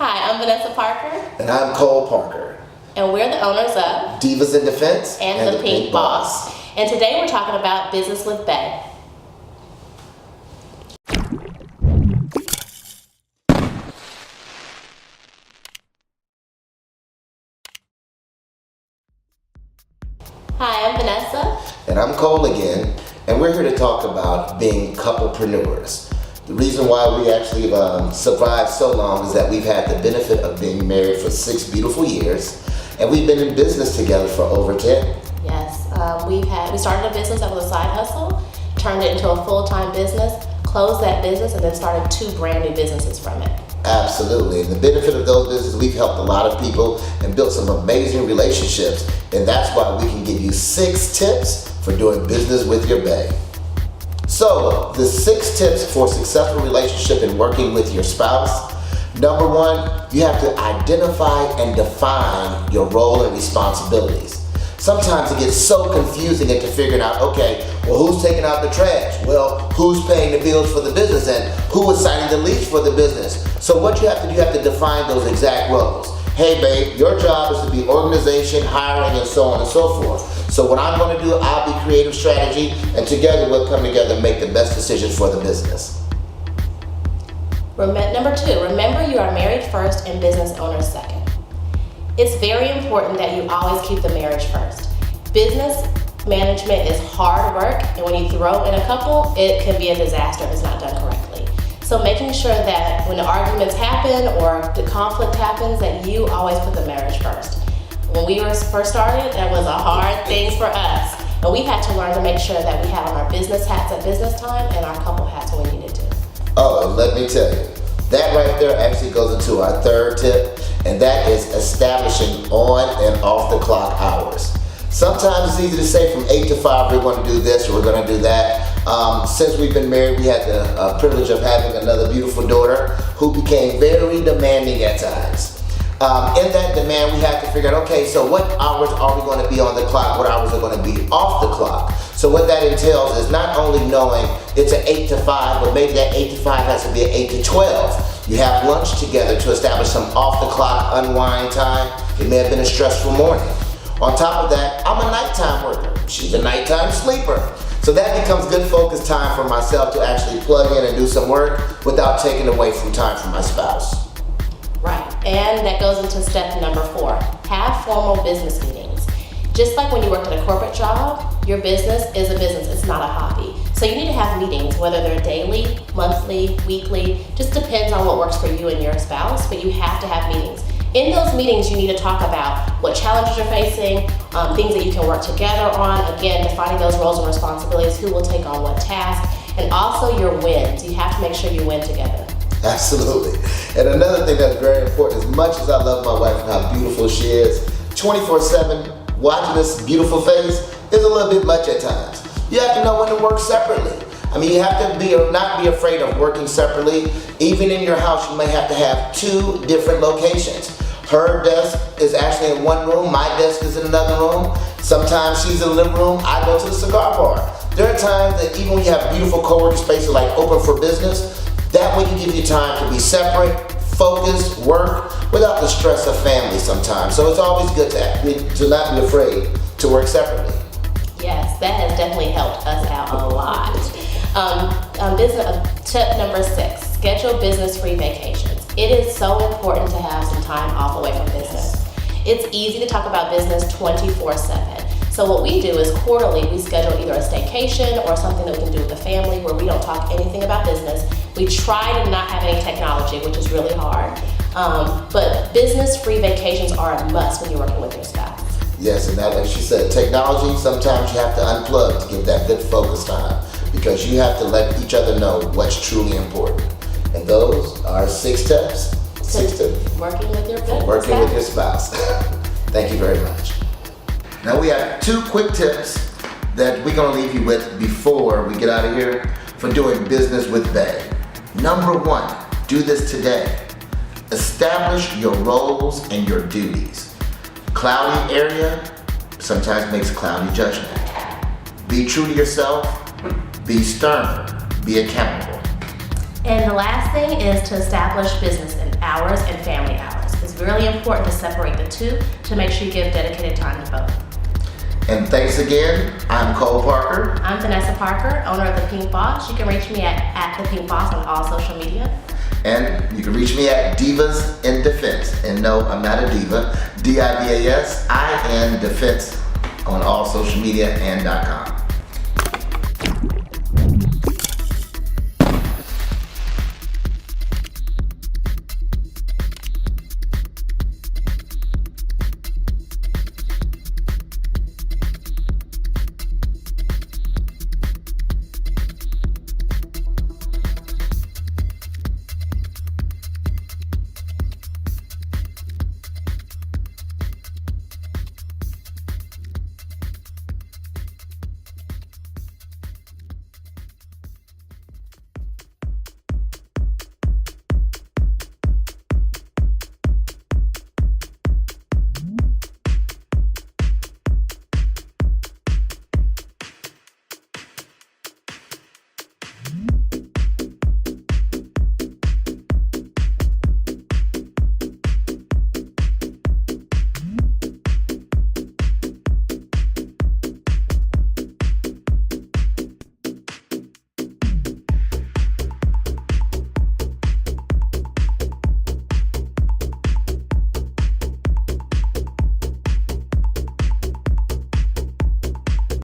Hi, I'm Vanessa Parker. And I'm Cole Parker. And we're the owners of Divas in Defense and the Pink Boss. And today we're talking about business with Bay. Hi, I'm Vanessa. And I'm Cole again. And we're here to talk about being couplepreneurs. The reason why we actually survived so long is that we've had the benefit of being married for 6 beautiful years. And we've been in business together for over 10. Yes, we started a business that was a side hustle, turned it into a full-time business, closed that business, and then started 2 brand new businesses from it. Absolutely. And the benefit of those businesses, we've helped a lot of people and built some amazing relationships. And that's why we can give you 6 tips for doing business with your bae. So, the 6 tips for successful relationship and working with your spouse. Number 1, you have to identify and define your role and responsibilities. Sometimes it gets so confusing into figuring out, okay, well, who's taking out the trash? Well, who's paying the bills for the business? And who is signing the lease for the business? So what you have to do, you have to define those exact roles. Hey, babe, your job is to be organization, hiring, and so on and so forth. So what I'm going to do, I'll be creative strategy, and together we'll come together and make the best decisions for the business. Number 2, remember you are married first and business owners second. It's very important that you always keep the marriage first. Business management is hard work, and when you throw in a couple, it can be a disaster if it's not done correctly. So making sure that when the arguments happen or the conflict happens, that you always put the marriage first. When we first started, that was a hard thing for us. And we had to learn to make sure that we had on our business hats at business time and our couple hats when we needed to. Oh, and let me tell you, that right there actually goes into our 3rd tip, and that is establishing on and off the clock hours. Sometimes it's easy to say from 8 to 5 we're going to do this or we're going to do that. Since we've been married, we had the privilege of having another beautiful daughter who became very demanding at times. In that demand, we had to figure out, okay, so what hours are we going to be on the clock? What hours are going to be off the clock? So what that entails is not only knowing it's an 8 to 5, but maybe that 8 to 5 has to be an 8 to 12. You have lunch together to establish some off the clock unwind time. It may have been a stressful morning. On top of that, I'm a nighttime worker. She's a nighttime sleeper. So that becomes good focus time for myself to actually plug in and do some work without taking away from time from my spouse. Right, and that goes into step number 4. Have formal business meetings. Just like when you work at a corporate job, your business is a business, it's not a hobby. So you need to have meetings, whether they're daily, monthly, weekly, just depends on what works for you and your spouse, but you have to have meetings. In those meetings, you need to talk about what challenges you're facing, things that you can work together on, again, defining those roles and responsibilities, who will take on what task, and also your wins. You have to make sure you win together. Absolutely. And another thing that's very important, as much as I love my wife and how beautiful she is, 24/7 watching this beautiful face is a little bit much at times. You have to know when to work separately. I mean, you have to not be afraid of working separately. Even in your house, you may have to have 2 different locations. Her desk is actually in one room, my desk is in another room. Sometimes she's in the living room, I go to the cigar bar. There are times that even when you have beautiful co-working spaces like open for business, that way you give you time to be separate, focus, work, without the stress of family sometimes. So it's always good to not be afraid to work separately. Yes, that has definitely helped us out a lot. Tip number 6, schedule business-free vacations. It is so important to have some time off away from business. It's easy to talk about business 24/7. So what we do is quarterly, we schedule either a staycation or something that we can do with the family where we don't talk anything about business. We try to not have any technology, which is really hard. But business-free vacations are a must when you're working with your spouse. Yes, and that, like she said, technology, sometimes you have to unplug to get that good focus time because you have to let each other know what's truly important. And those are 6 tips. 6 tips. Working with your spouse. Working with your spouse. Thank you very much. Now we have 2 quick tips that we're going to leave you with before we get out of here for doing business with bae. Number 1, do this today. Establish your roles and your duties. Cloudy area sometimes makes cloudy judgment. Be true to yourself, be stern, be accountable. And the last thing is to establish business hours and family important to separate the two to make sure you give dedicated time to both. And thanks again. I'm Cole Parker. I'm Vanessa Parker, owner of The Pink Boss. You can reach me at The Pink Boss on all social media. And you can reach me at Divas in Defense. And no, I'm not a diva. DIVAS, I N Defense on all social media and .com.